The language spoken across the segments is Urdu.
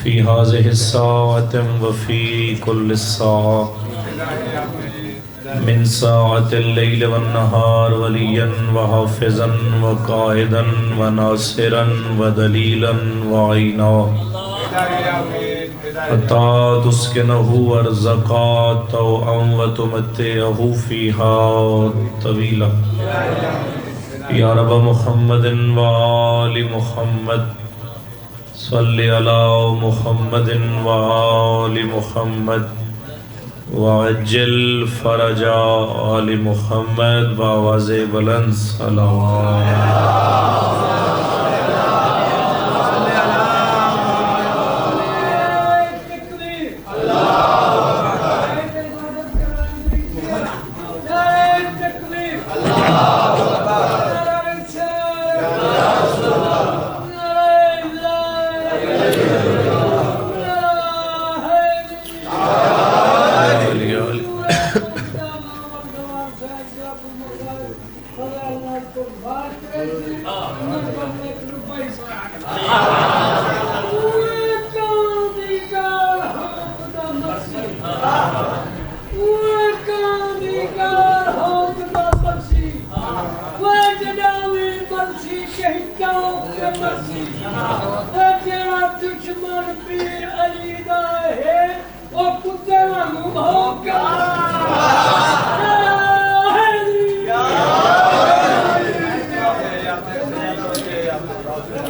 في هذه الساعة وفي كل ساعة من ساعة الليل والنهار وليا وحافظا وقائدا وناصرا ودليلا وعينا حتى تسكنه أرزقا طوعا وتمتعه فيها طويلا يا رب محمد وآل محمد صل على محمد وآل محمد وعجل فرج آل محمد بآواز بلند صلوات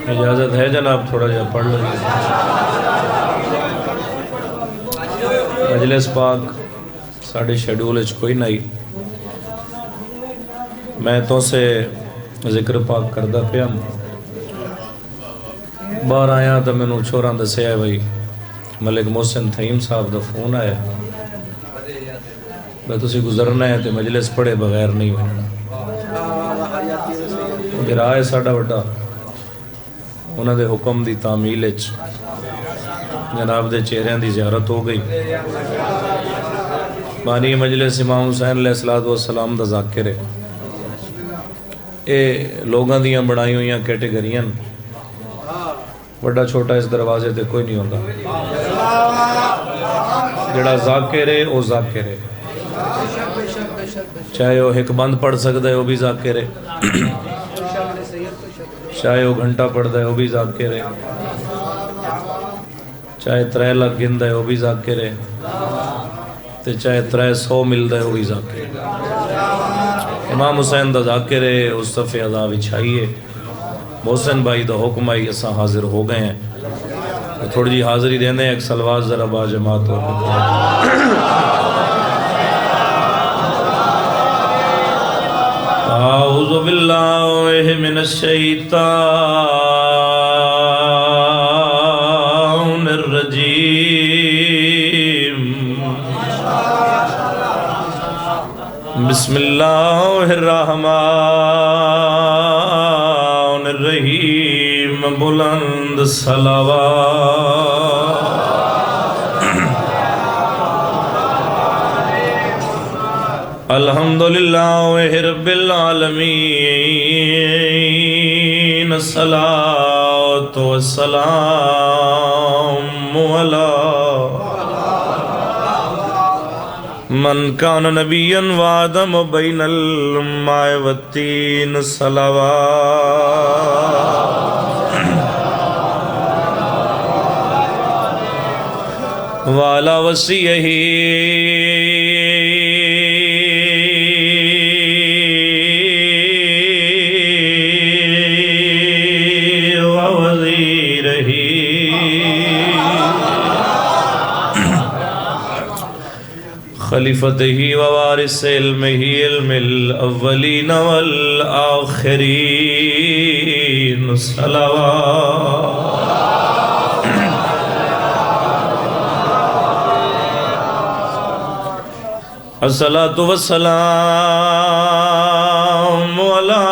اجازت ہے جناب تھوڑا جا پڑھ لیں مجلس پاک ساڑھے شیڈول اچھ کوئی نہیں میں تو سے ذکر پاک کردہ پیا باہر آیا تو میں نے چھوڑاں دسے آئے بھائی ملک محسن تھیم صاحب دا فون آیا میں تو سی گزرنا ہے تو مجلس پڑھے بغیر نہیں بننا پھر آئے ساڑھا وڈا انہوں دے حکم دی تعمیل جناب دے چہریاں دی زیارت ہو گئی بانی مجلس امام حسین علیہ السلام دا ذاکر ہے اے لوگاں دیاں بڑھائی ہوئیاں کیٹیگریاں بڑا چھوٹا اس دروازے تے کوئی نہیں ہوتا جڑا ذاکر ہے وہ ذاکر ہے چاہے وہ ایک بند پڑھ سکتا ہے وہ بھی ذاکر ہے چاہے وہ گھنٹہ پڑھتا ہے وہ بھی ذاکر ہے چاہے 3 لاکھ گندا ہے وہ بھی ذاکر ہے چاہے 300 ملتا ہے وہ بھی ذاکر ہے امام حسین دا ذاکر ہے اس صفحے عذاب اچھائیے محسن بھائی دا حکم آئی اساں حاضر ہو گئے ہیں تھوڑی جی حاضری دینے ایک سلوات ذرا با جماعت ہو اعوذ باللہ من الشیطان الرجیم بسم اللہ الرحمن الرحیم بلند صلوات الحمدللہ رب العالمین الصلاة والسلام علی من کان نبیا وآدم بین الماء والتین صلوات وعلی وصیہ خلیفتہی ووارث علمہی علم الاولین والآخرین صلوات الصلاة والسلام علی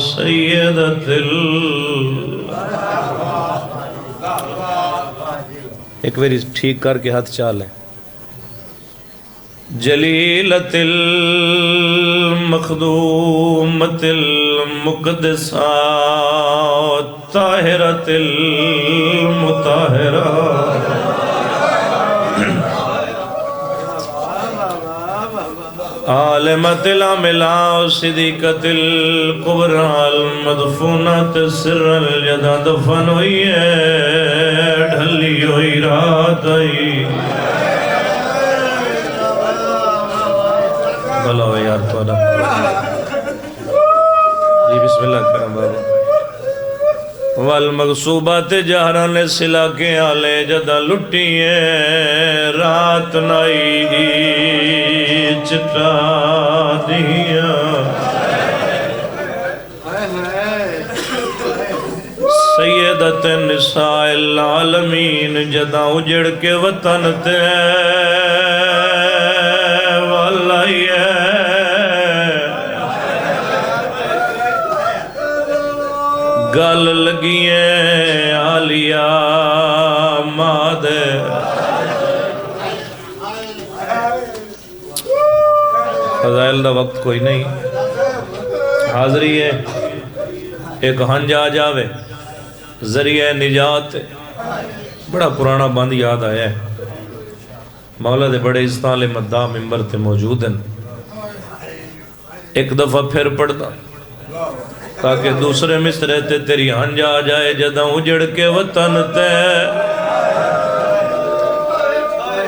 سیدت ایک باری ٹھیک کر کے ہاتھ چالیں جلیلت المخدومت المقدسہ طاہرۃ المطہرہ عالمۃ العاملہ صدیقۃ الکبریٰ المدفونۃ سر الجدہ دفن ہوئی ہے ڈھلی ہوئی رات آئی بھلا ہو یار توڑا جی بسم اللہ کرم بابا والمغصوبات جہران سلا کے آلے جدہ لٹیے رات نائی چٹا دیا سیدت نساء العالمین جدہ اجڑ کے وطن تے والائی ہے گل لگیے آلیا ماد فضائل دا وقت کوئی نہیں حاضری ہے ایک ہنج آ جاوے ذریعہ نجات بڑا پرانا بند یاد آیا ہے مولا دے بڑے استعال مداح ممبر تے موجود ہیں ایک دفعہ پھر پڑھتا تاکہ دوسرے مصرے تے تیری ہنج آ جائے جدہ اجڑ کے وطن تے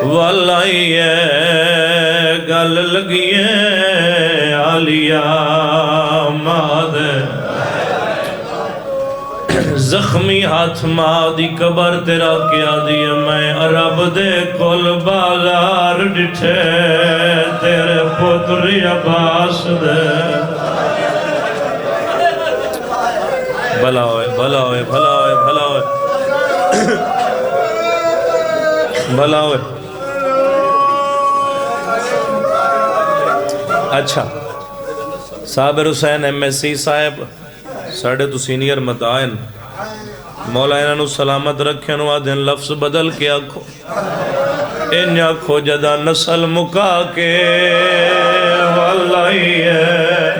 والائی ہے گل لگیے آلیا ماد زخمی ہاتھ مادی قبر تیرا کیا دیا میں عرب دے کل بازار ڈٹھے تیرے پتری عباس دے بھلا ہوئے بھلا ہوئے بھلا ہوئے بھلا ہوئے بھلا ہوئے اچھا صابر حسین ایم ایس سی صاحب ساڑھے تو سینئر مدائن مولا انہوں سلامت رکھے انہوں آدھن لفظ بدل کے آکھو ان آکھو جدہ نسل مکا کے واللہی ہے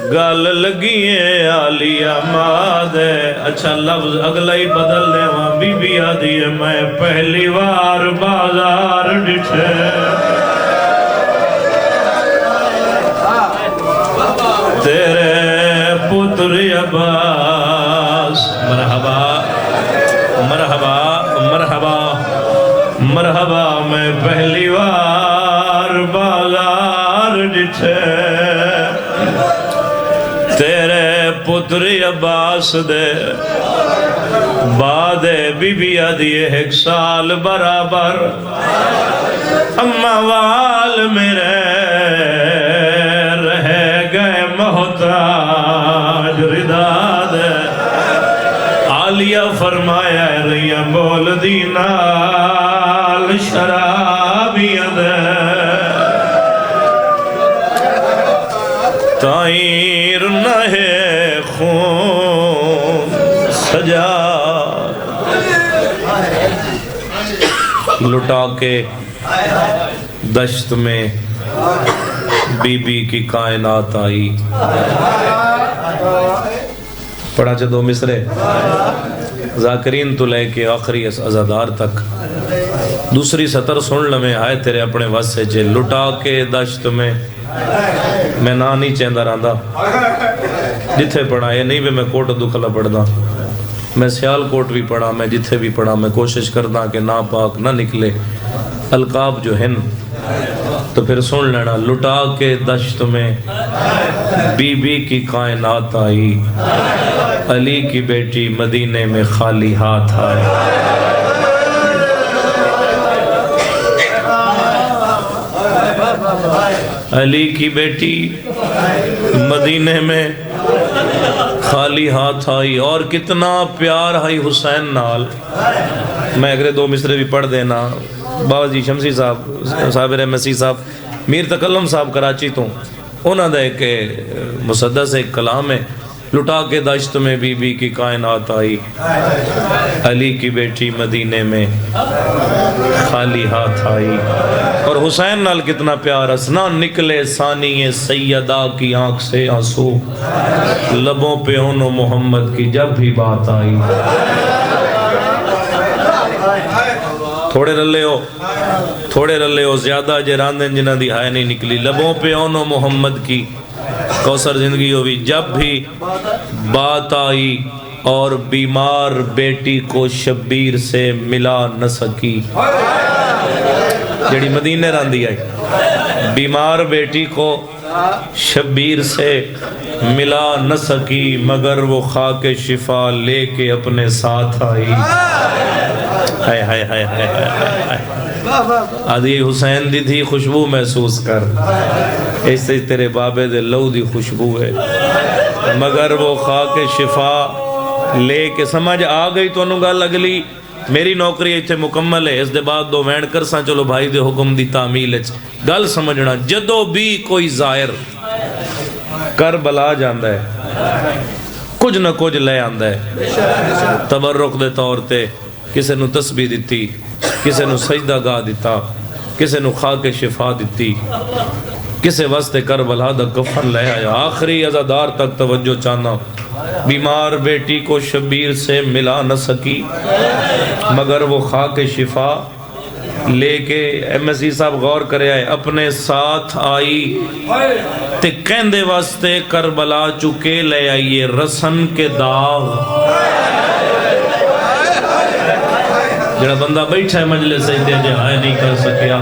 گل لگیے آلیا ماد ہے اچھا لفظ اگلا ہی بدل دے وہاں بی بی آدھی ہے میں پہلی وار بازار ڈٹھے تیرے پتری عباس مرحبا مرحبا مرحبا مرحبا میں پہلی وار بازار ڈٹھے تیرے پتری عباس دے بعد بی بی آدھیے ایک سال برابر اماں وال میرے رہ گئے محتاج ردا دے عالیہ فرمایا رہیاں بول دینال شرابیاں دے تائیر نہ ہے خون سجا لٹا کے دشت میں بی بی کی کائنات آئی پڑھا چا دو مصرے ذاکرین تو لے کے آخری ازادار تک دوسری سطر سن لمیں آئے تیرے اپنے واسے چے لٹا کے دشت میں میں نہ نہیں چاہندہ رہندا جتھے پڑھا یہ نہیں بھی میں کوٹ دکھلا پڑھدا میں سیال کوٹ بھی پڑھا میں جتھے بھی پڑھا میں کوشش کردا کہ نا پاک نہ نکلے القاب جو ہیں تو پھر سن لینا لٹا کے دشت میں بی بی کی کائنات آئی علی کی بیٹی مدینے میں خالی ہاتھ آئے علی کی بیٹی مدینے میں خالی ہاتھ آئی اور کتنا پیار آئی حسین نال میں اگرے دو مصرے بھی پڑھ دینا بابا جی شمسی صاحب صابر مسیح صاحب میر تکلم صاحب کراچی تو انہوں نے ایک مسدس ایک کلام ہے لٹا کے دشت میں بی بی کی کائنات آئی، علی کی بیٹی مدینے میں خالی ہاتھ آئی۔ اور حسین نال کتنا پیار، اسنا نکلے ثانی سیدہ کی آنکھ سے آنسو، لبوں پہ انو محمد کی جب بھی بات آئی۔ تھوڑے رلے ہو زیادہ جراندن جنہ دی ہائے نہیں نکلی، لبوں پہ انو محمد کی کوثر زندگی ہوئی جب بھی بات آئی، اور بیمار بیٹی کو شبیر سے ملا نہ سکی۔ جڑی مدینے راندی آئی، بیمار بیٹی کو شبیر سے ملا نہ سکی، مگر وہ خاک شفا لے کے اپنے ساتھ آئی۔ ہائے ہائے ہائے ہائے ہائے، آدھی حسین دی تھی خوشبو محسوس کر، اس سے تیرے بابے دے لو دی خوشبو ہے، مگر وہ خاک شفا لے کے۔ سمجھ آ گئی تو انہوں گل اگلی، میری نوکری ایتھے مکمل ہے، اس دے بعد دو وین کرساں چلو بھائی دے حکم دی تعمیل ہے۔ گل سمجھنا، جدو بھی کوئی ظاہر کربلا جاندہ ہے کچھ نہ کچھ لے آندہ ہے، تبرک دے طور تے کسے نو تسبیح دیتی، کسے نو سجدہ گاہ دیتا، کسے نو خاک شفا دیتی، کسے واسطے کربلا دا کفن لے آیا۔ آخری عزادار تک توجہ چاہنا، بیمار بیٹی کو شبیر سے ملا نہ سکی، مگر وہ خاک شفا لے کے، ایم ایس سی صاحب غور کرے آئے، اپنے ساتھ آئی تے کہندے واسطے کربلا چکے لے آئیے رسن کے داغ۔ جڑا بندہ بیٹھا ہے مجلس سے دے ہائے نہیں کر سکیا،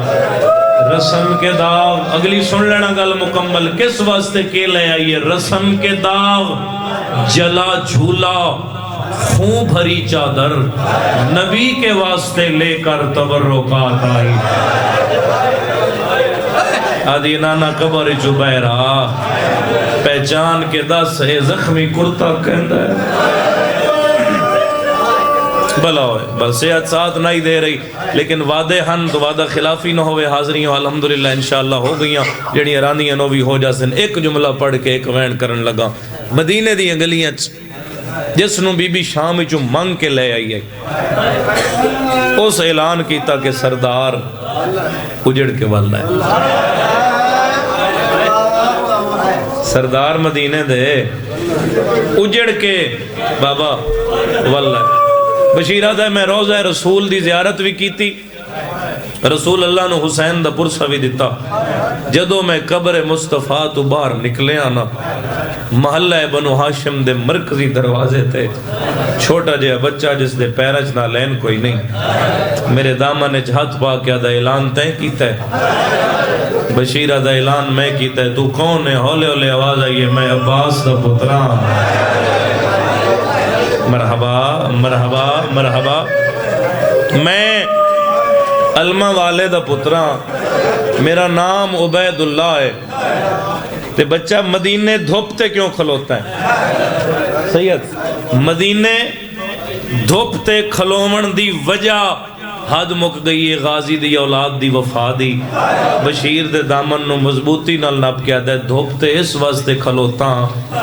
رسم کے داغ۔ اگلی سن لینا گل مکمل، کس واسطے کے لے آئیے رسم کے داغ، جلا جھولا خون بھری چادر، نبی کے واسطے لے کر تبرکات آئی۔ آدھی نانا قبر جبیرہ پہچان کے دس ہے، زخمی کرتا کہندہ ہے بلا ہوئے، بس صحت ساتھ نہیں دے رہی، لیکن وعدے ہن تو وعدہ خلافی نہ ہوئے، حاضری ہو الحمدللہ انشاءاللہ ہو گئیاں، جڑی ارانیاں نو بھی ہو جاسن۔ ایک جملہ پڑھ کے ایک وین کرن لگا، مدینے دی انگلیاں جس نو بی بی شام وچوں منگ کے لے آئی ہے، اس اعلان کیتا کہ سردار اجڑ کے واللہ ہے، سردار مدینے دے اجڑ کے بابا واللہ ہے۔ بشیرہ دے میں روزہ رسول دی زیارت بھی کیتی، رسول اللہ نے حسین دا پرسہ بھی دیتا۔ جدو میں قبر مصطفیٰ تو باہر نکلے آنا، محلہ بنو ہاشم دے مرکزی دروازے تے چھوٹا جہا بچہ جس دے پیرج نہ لین کوئی نہیں، میرے دامن اچ ہاتھ پا کے دا اعلان تے کیتا ہے، بشیرہ دا اعلان میں کیتا ہے، تو کون ہے؟ ہولے ہولے آواز آئیے، میں عباس دا پتران۔ مرحبا مرحبا مرحبا، میں علمہ والے دا پتران، میرا نام عبید اللہ ہے۔ تے بچہ مدینے دھوپتے کیوں کھلوتا ہے؟ سید مدینے دھوپتے کھلومن دی وجہ حد مک گئی ہے، غازی دی اولاد دی وفا دی۔ بشیر دے دامن نو مضبوطی نال نپ کے آدھے دھوپتے اس واسطے کھلوتا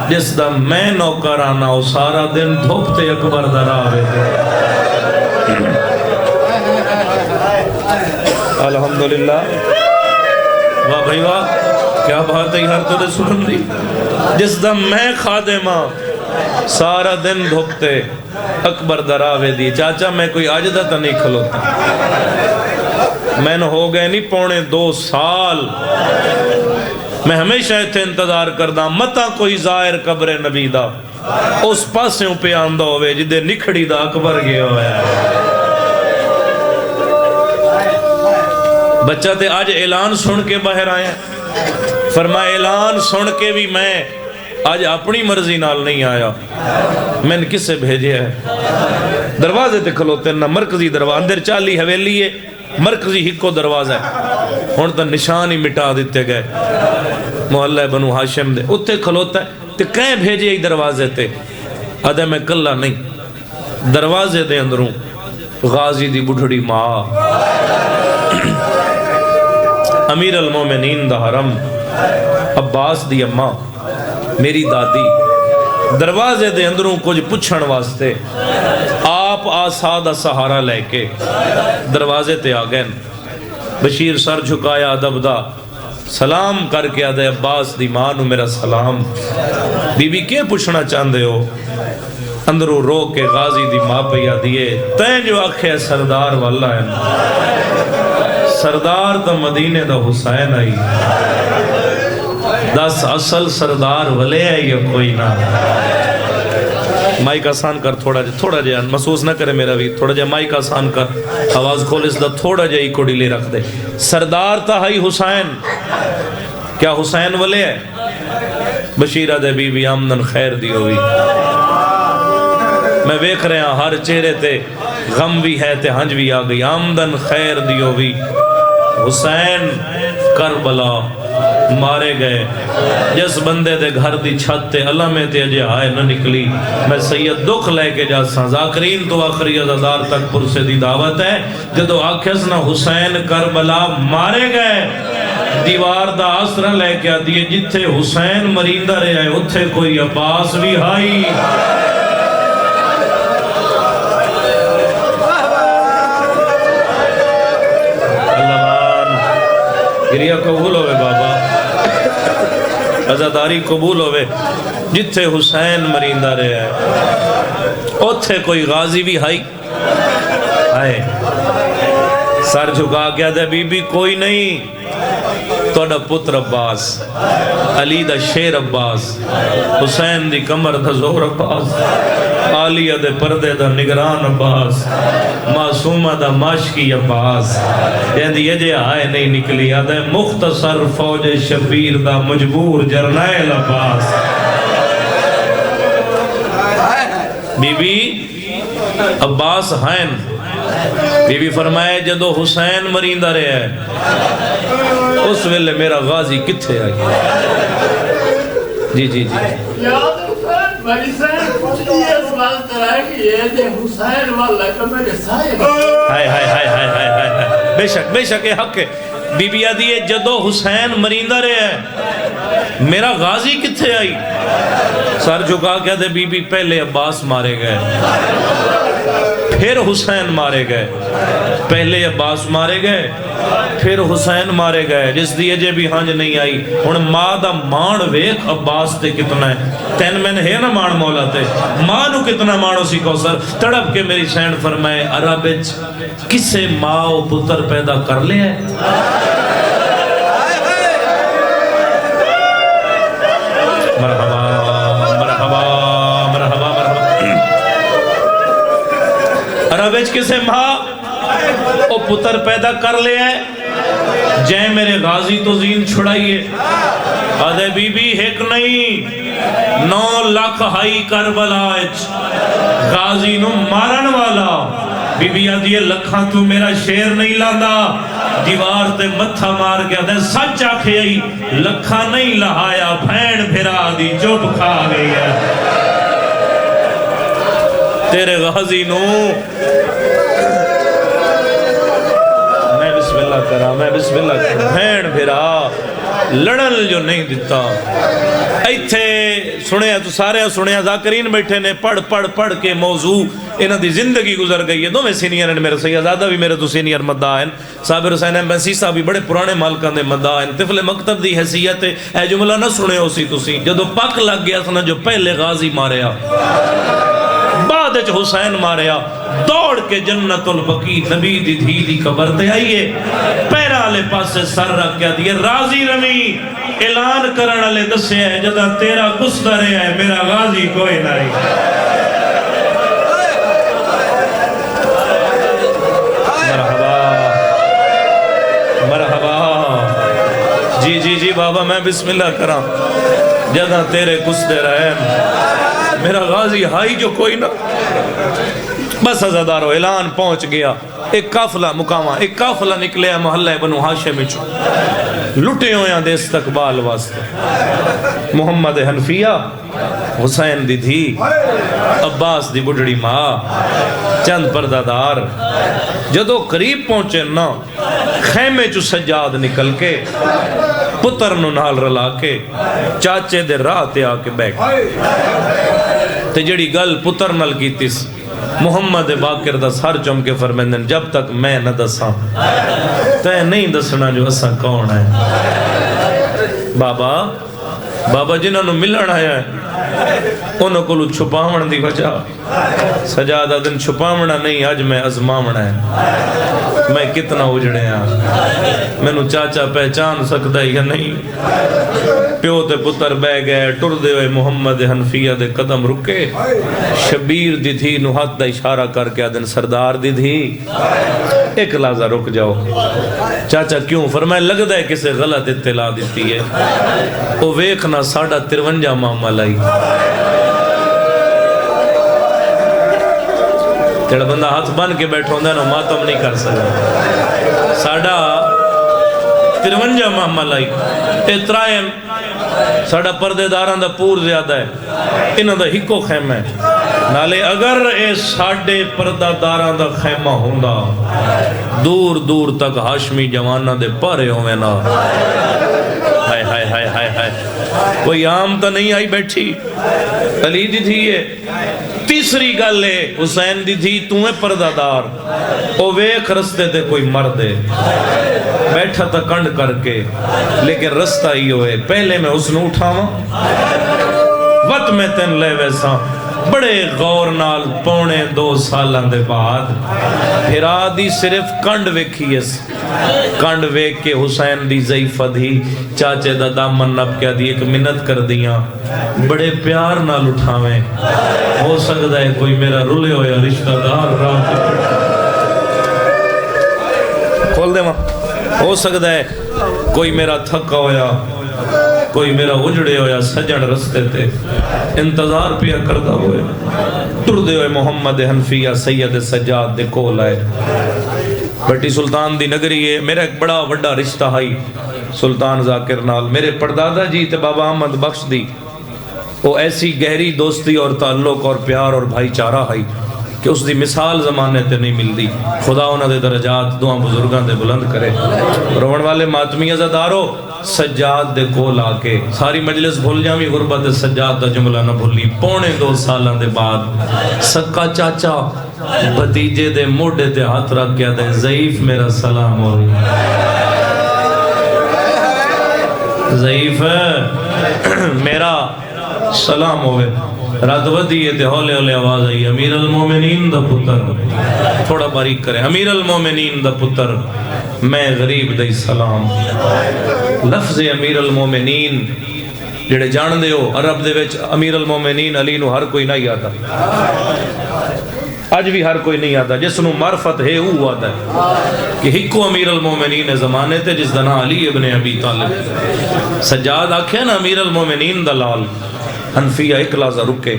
جس دا میں نوکر آنا او سارا دن دھوپتے اکبر در آوے دے۔ الحمدللہ، واہ بھائی واہ، کیا بات ہے، ہر تو نے سن دی۔ جس دا میں خادمہ سارا دن دھوپتے اکبر دراوے دی۔ چاچا میں کوئی آجدہ تا نہیں کھلوتا، میں نے ہو گئے نہیں پونے 2 سال، میں ہمیشہ ایتھے انتظار کردہ متا کوئی ظاہر قبر نبی دا اس پاسوں پہ آندہ ہوئے جدے نکھڑی دا اکبر گیا ہوئے۔ بچہ تے آج اعلان سن کے باہر آئے، فرمایا اعلان سن کے بھی میں آج اپنی مرضی نال نہیں آیا، میں نے کس سے بھیجے ہے؟ دروازے تے کھلوتے نا، مرکزی دروازہ، اندر 40 حویلی ہے، مرکزی ہکو دروازہ ہے، ہون تا نشان ہی مٹا دیتے گئے، محلہ بنو ہاشم دے اتھے کھلوتا ہے، تے کہیں بھیجے ہی دروازے تے؟ آدھے میں کلہ نہیں، دروازے دے اندروں غازی دی بڑھڑی ماں، امیر المومنین دا حرم، عباس دی اماں، میری دادی دروازے دے اندروں کچھ پچھن واسطے آپ آسا دا سہارا لے کے دروازے تے آ گئے. بشیر سر جھکایا ادب دا سلام کر کے آدھے عباس دی ماں نو میرا سلام. بی بی کیا پوچھنا چاہندے ہو؟ اندروں رو کے غازی دی ماں پہ دیئے تین جو آکھے سردار والا ہے. سردار تو مدینے دا حسین آئی. دس اصل سردار ولے ہے یا کوئی نہ؟ مائک آسان کر تھوڑا جہاں محسوس نہ کرے میرا بھی. تھوڑا جہاں مائک آسان کر, آواز کھول اس دا تھوڑا جہاں ہی کوڑی لے رکھ دے. سردار تا ہی حسین. کیا حسین ولے ہے؟ بشیرہ دے بی بی آمدن خیر دی ہوئی. میں ویکھ رہے ہیں ہر چہرے تے غم بھی ہے تے ہنج بھی آ گئی. آمدن خیر دی ہوئی. حسین کربلا مارے گئے. جس بندے دے گھر دی چھت تے علامے تے اجے آئے نہ نکلی. میں سید دکھ لے کے جا ساں. ذاکرین تو آخری عزادار تک پرسے دی دعوت ہے. جدو آکھس نہ حسین کربلا مارے گئے, دیوار دا آسرہ لے کے آدھیے جتھے حسین مریندہ رہے آئے اتھے کوئی عباس بھی ہائی. گریہ قبول ہوئے بابا, عزاداری قبول ہوئے. جتھے حسین مریندہ رہے آئے اتھے کوئی غازی بھی ہائی. آئے سر جھکا گیا دے بی بی کوئی نہیں. توڑا پتر عباس, علی دا شیر عباس, حسین دی کمر دا زور عباس, عالیہ دے پردے دا نگران عباس, معصومہ دا ماشکی عباس. جہندی یہ جے آئے نہیں نکلی آدھے مختصر فوج شبیر دا مجبور جرنیل عباس. بی بی عباس ہائن. بی بی فرمائے جدو حسین مریندہ رہے ہے اس ویلے میرا غازی کتھے آئی. جی جی جی بے شک بے شک حق ہے. بی بی آدھی جدو حسین مریندہ رہے ہے میرا غازی کتھے آئی. سر جھکا کیا دے بی بی پہلے عباس مارے گئے پھر حسین مارے گئے. پہلے عباس مارے گئے پھر حسین مارے گئے. جس دیئے جے بھی ہنج نہیں آئی. ان ماں دا مان ویک عباس تے کتنا ہے. تین میں ہے نا مان مولا تے ماں نو کتنا مانو سی کو سر. تڑپ کے میری سینڈ فرمائے عربچ کسے ماں و پتر پیدا کر لے ہے. مرحبا مرحبا مرحبا مرحبا. عربچ کسے ماں او پتر پیدا کر لے ہے. جائے میرے غازی تو زین چھڑائیے. آدھے بی بی ایک نہیں 9 لاکھ ہائی کربلا غازی نو مارن والا. بی بی آدھیے لکھاں تو میرا شیر نہیں لاندا. دیوار تے متھا مار گیا دے سچ آکھے آئی لکھاں نہیں لہایا بھین بھرا دی چوب کھا گئی ہے. تیرے غازی نو میں بسم اللہ کرا بھین بھرا لڑن جو نہیں دیتا. ایتھے سنیا تو سارے سنیا ذاکرین بیٹھے نے پڑھ پڑھ پڑھ کے موضوع انہاں دی زندگی گزر گئی ہے. دو میں سینئر ہیں میرے سیدادہ بھی میرے تو سینئر مدعا ہیں. صابر حسین ایمبیسی صاحب بھی بڑے پرانے مالکان دے مدعا ہیں. طفل مکتب دی حیثیت ہے. اے جملہ نہ سنے ہو سی تو سی جدو پک لگ گیا سنا جو پہلے غازی ماریا بعد حسین ماریا دوڑ کے جنت البقیع نبی دی دھی دی قبر تے آئیے. پیرا لے پاسے سر رکھ گیا دیئے راضی رمی اعلان کرنا لے دسے ہے جدہ تیرا گستر ہے میرا غازی کوئی نہیں. مرحبا مرحبا. جی جی جی بابا میں بسم اللہ کرام. جدہ تیرے گستر ہے میرا غازی ہائی جو کوئی نہ. بس عزادارو اعلان پہنچ گیا. ایک قافلہ مقامہ ایک قافلہ نکلے محلہ بنو ہاشم چو لٹے ہویاں دے استقبال واسطے. محمد حنفیہ حسین دی دھی عباس دی بڑھڑی ماں چند پردادار جدو قریب پہنچے نا خیمے چو سجاد نکل کے پتر نو نال رلا کے چاچے دے راہ تے آ کے بیٹھ تے جڑی گل پتر نال کیتی محمد باقر دا سر چم کے فرمیندن جب تک میں نہ دساں تے نہیں دسنا جو اسا کون ہے۔ بابا جنہاں نو ملن آیا ہے انہوں کو چھپاون دی وجہ سجادہ دن چھپاونا نہیں، اج میں ازماونا ہے میں کتنا اجڑے ہاں، میں نو چاچا پہچان سکتا یا نہیں۔ پیو تے پتر بہ گئے ٹر دے ہوئے محمد حنفیہ دے قدم رکے، شبیر دی تھی نو ہاتھ دا اشارہ کر کے آدن سردار دی تھی ایک لحظہ رک جاؤ۔ چاچا کیوں؟ فرمائے لگتا ہے کسے غلط اطلاع دیتی ہے، وہ ویکھنا ساڑھا 53 ماما لائی جڑا بندہ ہاتھ بن کے بیٹھا ہوندہ ہے نا ماتم نہیں کر سکتا، ساڑھا 53 ماما لائی اترائن ساڑھا پردے داران دا پور زیادہ ہے، انہاں دا ہکو خیمہ ہے نالے اگر اے ساڑھے پردہ داران دا خیمہ ہوندہ دور دور تک ہاشمی جوانہ دے پارے ہوئے نا۔ ہائے ہائے ہائے ہائے ہائے، کوئی عام تا نہیں آئی بیٹھی، علی دی تھی یہ۔ تیسری گل ہے حسین دی تھی تمہیں پردہ دار، او ویکھ رستے تے کوئی مردے بیٹھا تا کنڈ کر کے، لیکن رستہ ہی ہوئے پہلے میں اس نے اٹھاواں وقت میں تین لے ویسا بڑے غور نال 2.25 سالان دے بعد پھر آدھی صرف کنڈ ویکھی اس کنڈ ویک کے حسین دی ضعیفہ دی چاچے دا دامن نب کیا دی ایک منت کر دیاں بڑے پیار نال اٹھاویں، ہو سکتا ہے کوئی میرا رلے ہویا رشتہ دار رات کھول دے ماں، ہو سکتا ہے کوئی میرا تھکا ہویا کوئی میرا اجڑے ہویا سجن رستے تے انتظار پیا کردہ ہوئے ٹردے ہوئے محمد حنفیہ سید سجاد دے کول آئے۔ بٹی سلطان دی نگری ہے، میرا ایک بڑا وڈا رشتہ ہائی سلطان ذاکر نال، میرے پردادا جی تے بابا احمد بخش دی وہ ایسی گہری دوستی اور تعلق اور پیار اور بھائی چارہ ہائی کہ اس دی مثال زمانے تے نہیں مل دی۔ خدا انہاں دے درجات دعا بزرگاں دے بلند کرے۔ روڑ والے ماتمی عزادارو سجاد دے کول آکے ساری مجلس بھول جاویں غربت سجاد دا جملہ نہ بھولی 2.25 سالان دے بعد سکا چاچا بھتیجے دے موڑے دے ہاتھ رکھ گیا دے ضعیف میرا سلام ہو رہی ضعیف میرا سلام ہوئے رات ودیئے تے ہولے ہولے آواز آئی امیر المومنین دا پتر تھوڑا باریک کرے امیر المومنین دا پتر میں غریب دے سلام۔ لفظ امیر المومنین جڑے جان دے ہو عرب دے وچ امیر المومنین علی نو ہر کوئی نہیں آتا، آج بھی ہر کوئی نہیں آتا، جس نو معرفت ہے وہ آتا ہے کہ ہکو امیر المومنین زمانے تے جس دنا علی ابن ابی طالب سجاد آکھے نا امیر المومنین دلال حنفیہ ایک لحظہ رکے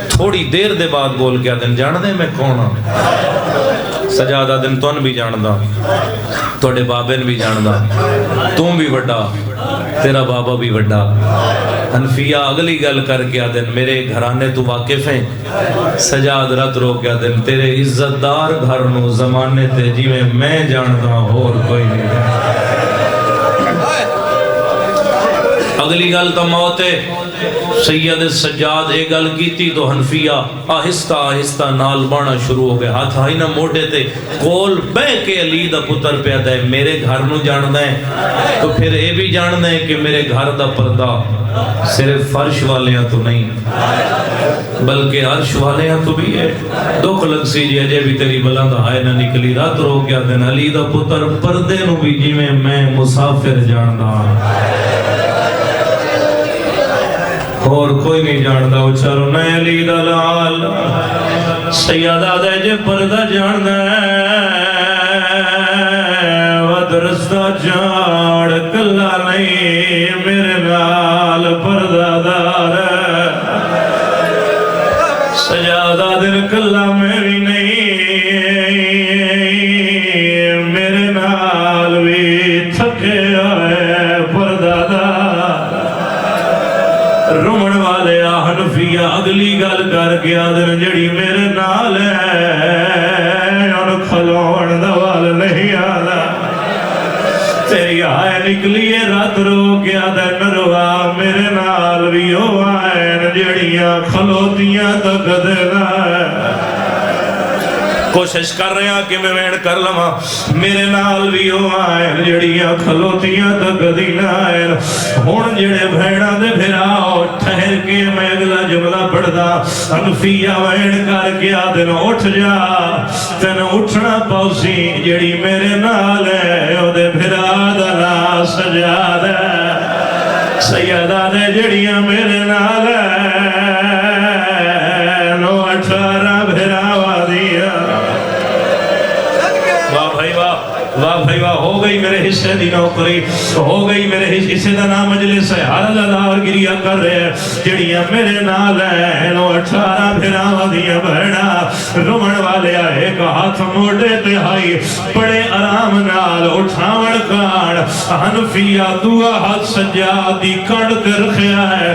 تھوڑی دیر دے بعد بول کے آدن جان دے میں کون ہوں سجاد آدن تون بھی جان دا توڑے بابن بھی جان دا تم بھی وڈا تیرا بابا بھی وڈا۔ حنفیہ اگلی گل کر کے آدن میرے گھرانے تو واقف ہیں سجاد رات رو کے آدن تیرے عزت دار گھر نو زمانے تے جی میں جان دا اور کوئی نہیں جان۔ اگلی گل تو موت ہے سید سجاد ایک گل کیتی تو حنفیہ آہستہ آہستہ نال بانا شروع ہو گئے ہاتھ آئی نہ موڑے تے کول بے کے علی دا پتر پیدا ہے میرے گھر نو جان دیں تو پھر اے بھی جان دیں کہ میرے گھر دا پردہ صرف فرش والیاں تو نہیں بلکہ عرش والیاں تو بھی ہے۔ دکھ لگ سی جی اجے بھی تیری بلند آئے نہ نکلی رات رو گیا دن علی دا پتر پردے نو بھی جی میں مسافر جان دا اور کوئی نہیں جاندہ اچھارو نئے علی دلال سیدہ دے جے پردہ جاندہ ودرستہ جاڑ کلا نہیں میرے نال پردہ دار سجادہ دل کلا میں بھی نہیں میرے نال بھی تھکے آئے پردہ دار رومن والے حنفیہ اگلی گل کر کے آدن جڑی میرے نال ہے ان کھلوڑ دوال نہیں آدھا تیری آئے نکلیے رات رو گیا دے نروا میرے نال بھی او آئین جڑیاں کھلوتیاں تک دینا کوشش کر رہے ہیں کہ میں وین کر لما میرے نال بھی ہو آئین جڑیاں کھلوتیاں تک دینا آئین ہون جڑے بھیڑا دے پھراؤ ٹھہر کے میں اگلا جملہ پڑھ دا انفیہ وین کر کے آدن اٹھ جا تین اٹھنا پاؤسی جڑی میرے نال ہے او دے پھرا دلا سجا دے سیدہ دے جڑیاں میرے نال ہے نو 18 بھراوا دیا واہ بھائی واہ ہو گئی میرے حصے دی نوکری ہو گئی میرے حصے دا نام مجلس ہے ہر دار گریا کر رہے ہیں جڑیاں میرے نال ہیں نو 18 پھراواں دیاں بہنا رومن والے ایک ہاتھ موڑے تے ہائی بڑے آرام نال اٹھاون کان حنفیہ دعا ہاتھ سجادی کڑ تے رکھیا ہے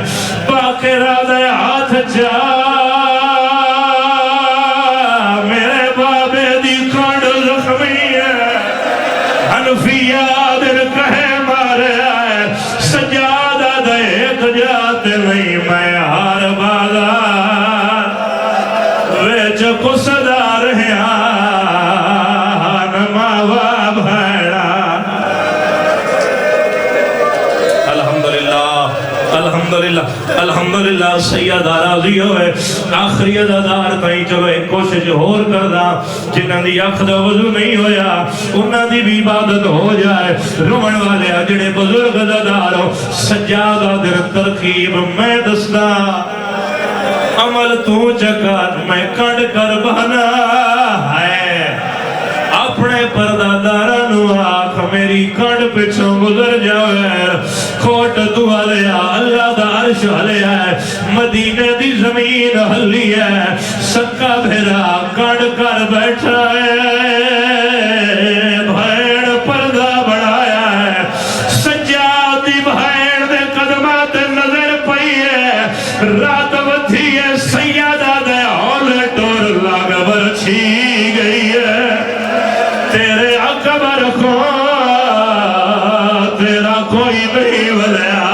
باقرہ دے ہاتھ جا دل کہے مارے آئے سجادہ دیکھ جاتے نہیں میں ہار بازار ویچ قصدار ہیں نماوا بھیڑا الحمدللہ سیدہ راضی ہوئے آخری ادادار تائیں چلو ایک کوشش اور کردہ جنہاں دی اکھ دا وضو نہیں ہویا انہاں دی بھی عبادت ہو جائے رومن والے جڑے بزرگ ادادار ہو سجادہ در ترکیب میں دستا عمل تو چکات میں کڑ کر بہنا ہے اپنے پردادارانو آنکھ میری کڑ پچھوں گزر جاوے کھوٹ دعا لیا اللہ دا عرش لیا مدینہ دی زمین ہلی ہے سکا بھیرا کڑ کر بیٹھا ہے بھیڑ پردہ بڑھایا ہے سجادی بھیڑ دے قدمات نظر پئی ہے رات ودھی ہے سیدہ دے ہولے ٹور لاغبر چھی گئی ہے تیرے اکبر کو تیرا کوئی نہیں بلیا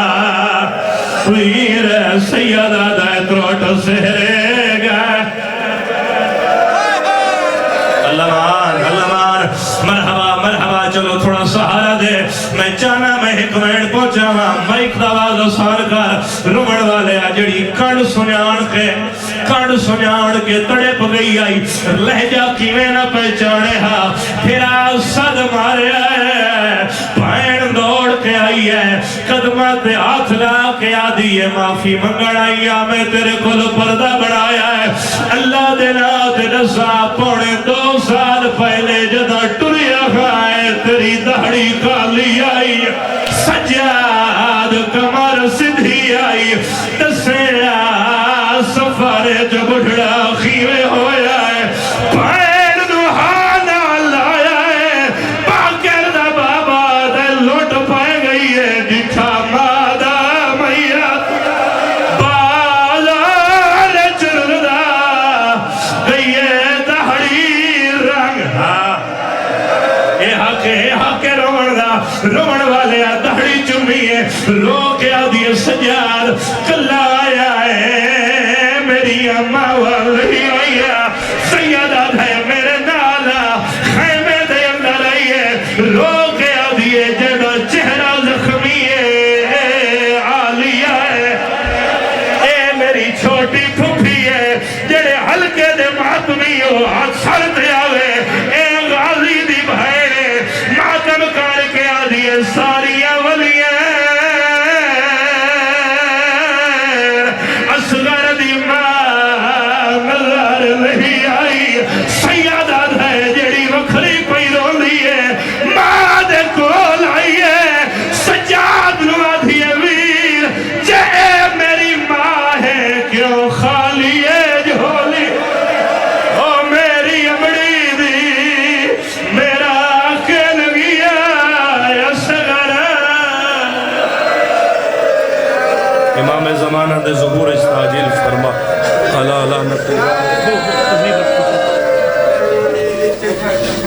ویر سیدہ دائے تروٹ سہرے گئے اللہ مان مرحبا چلو تھوڑا سہارا دے میں چانا میں ایک وین پہنچا میں ایک دواز سار کر رومن والے جڑی کڑ سنیان کے تڑے پگئی آئی لہجہ کیویں نہ پہچانے ہاں پھرا صد مارے آئے بھائن دوڑ کے آئی ہے قدمات ہاتھ لا کے آدھی ہے معافی منگڑ آئی میں تیرے کل پردہ بڑھایا ہے اللہ دینا دے نسا پونے 2 سال پہلے جدہ ٹریا کھائے تیری دہڑی کالی آئی سجاد کمر سدھی آئی دسیا سفارے جب اٹھڑا خیوے ہویا ہے بھائن نوحانا لایا ہے باکر دا بابا دے لوٹ پائے گئی ہے جٹھا مادہ میت بازار چردہ گئی ہے دہڑی رنگ اے حق رومن والے دہڑی چمی ہے رو کے آدھی سجاد کلا آیا ہے میری اماں والی آیا سیدہ ہے میرے نالا خیمے دے اندر آئی ہے رو کے آدھی جڑا چہرہ زخمی ہے عالیہ ہے اے میری چھوٹی پھوپھی ہے جڑے ہلکے دے ماتمی ہو سر تے آوے اے غازی دی بھائے ماتم کر کے آدھی ساریاں ولیاں اصغر دی ماں نظر نہیں آئی سیدہ ہے جڑی وکھری پئی روندی ہے ماں دے کول آئی ہے سجاد نو آدھی ویر جے میری ماں ہے کیوں خالی ہے جھولی او میری امڑی دی میرا کل گیا اصغر امام زمانہ دے ظہور استعجیل فرما اللہ اللہ نقل